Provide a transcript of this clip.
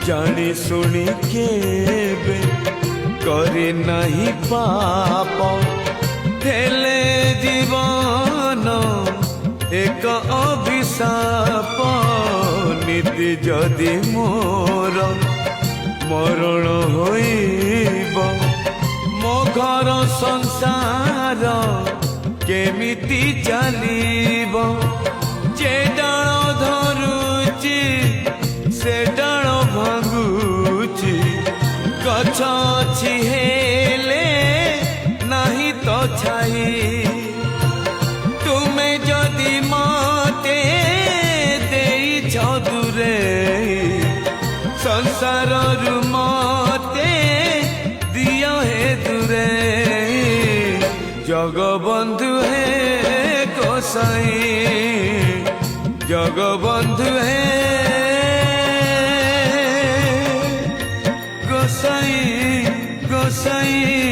जानी सुनी केबे करी नहीं पाप हेले जीवन एक अभिशाप नीति जदि मोर मरण होइब मो घर संसार केमिति चलिब जे डाल धरुची से डाल भांगुची गछ अछि हेले नहीं तो छाई तुमे जदि मते देइछ दूरे संसार मते दिया हे दूरे जगबंधु है गोसाई जगबंधु है गोसाई गोसाई